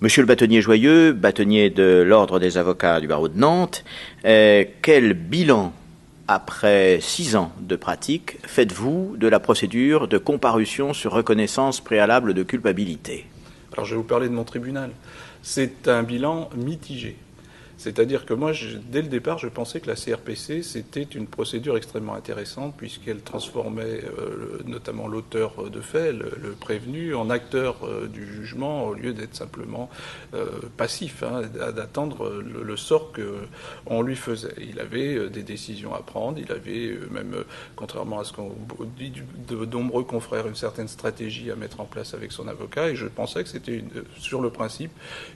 Monsieur le bâtonnier Joyeux, bâtonnier de l'Ordre des avocats du barreau de Nantes, quel bilan, après 6 ans de pratique, faites-vous de la procédure de comparution sur reconnaissance préalable de culpabilité? Alors je vais vous parler de mon tribunal. C'est un bilan mitigé. C'est-à-dire que moi, dès le départ, je pensais que la CRPC, c'était une procédure extrêmement intéressante puisqu'elle transformait notamment l'auteur de fait, le prévenu, en acteur du jugement au lieu d'être simplement passif, d'attendre le sort qu'on lui faisait. Il avait des décisions à prendre, il avait même, contrairement à ce qu'on dit de nombreux confrères, une certaine stratégie à mettre en place avec son avocat, et je pensais que c'était, sur le principe,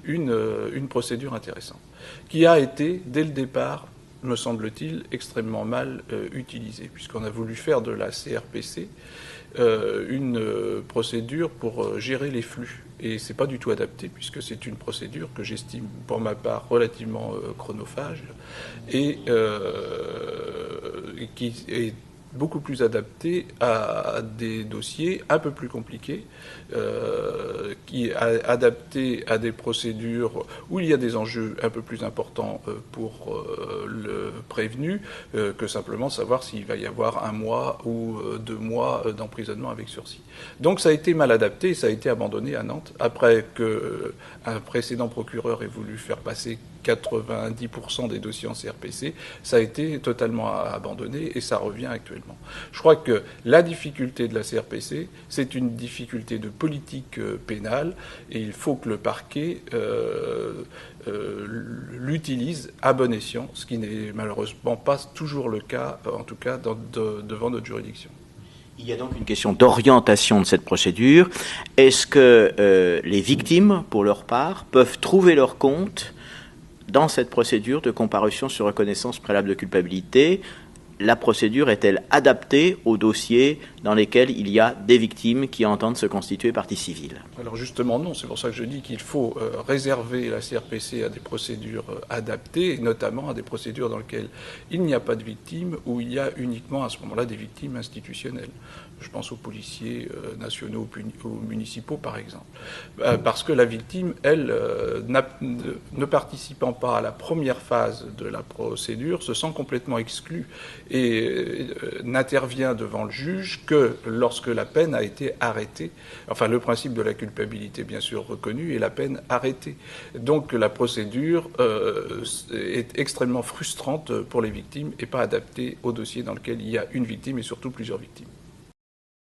une procédure intéressante, qui a été, dès le départ, me semble-t-il, extrêmement mal utilisée, puisqu'on a voulu faire de la CRPC une procédure pour gérer les flux. Et c'est pas du tout adapté, puisque c'est une procédure que j'estime, pour ma part, relativement chronophage, et qui est beaucoup plus adapté à des dossiers un peu plus compliqués, qui est adapté à des procédures où il y a des enjeux un peu plus importants pour le prévenu que simplement savoir s'il va y avoir 1 mois ou 2 mois d'emprisonnement avec sursis. Donc ça a été mal adapté et ça a été abandonné à Nantes après qu'un précédent procureur ait voulu faire passer 90% des dossiers en CRPC, ça a été totalement abandonné et ça revient actuellement. Je crois que la difficulté de la CRPC, c'est une difficulté de politique pénale et il faut que le parquet l'utilise à bon escient, ce qui n'est malheureusement pas toujours le cas, en tout cas devant notre juridiction. Il y a donc une question d'orientation de cette procédure. Est-ce que les victimes, pour leur part, peuvent trouver leur compte dans cette procédure de comparution sur reconnaissance préalable de culpabilité? La procédure est-elle adaptée aux dossiers dans lesquels il y a des victimes qui entendent se constituer partie civile? Alors justement non, c'est pour ça que je dis qu'il faut réserver la CRPC à des procédures adaptées, et notamment à des procédures dans lesquelles il n'y a pas de victimes, où il y a uniquement à ce moment-là des victimes institutionnelles. Je pense aux policiers nationaux ou municipaux, par exemple. Parce que la victime, elle, ne participant pas à la première phase de la procédure, se sent complètement exclue et n'intervient devant le juge que lorsque la peine a été arrêtée. Enfin, le principe de la culpabilité, bien sûr, reconnu, et la peine arrêtée. Donc la procédure est extrêmement frustrante pour les victimes et pas adaptée au dossier dans lequel il y a une victime et surtout plusieurs victimes.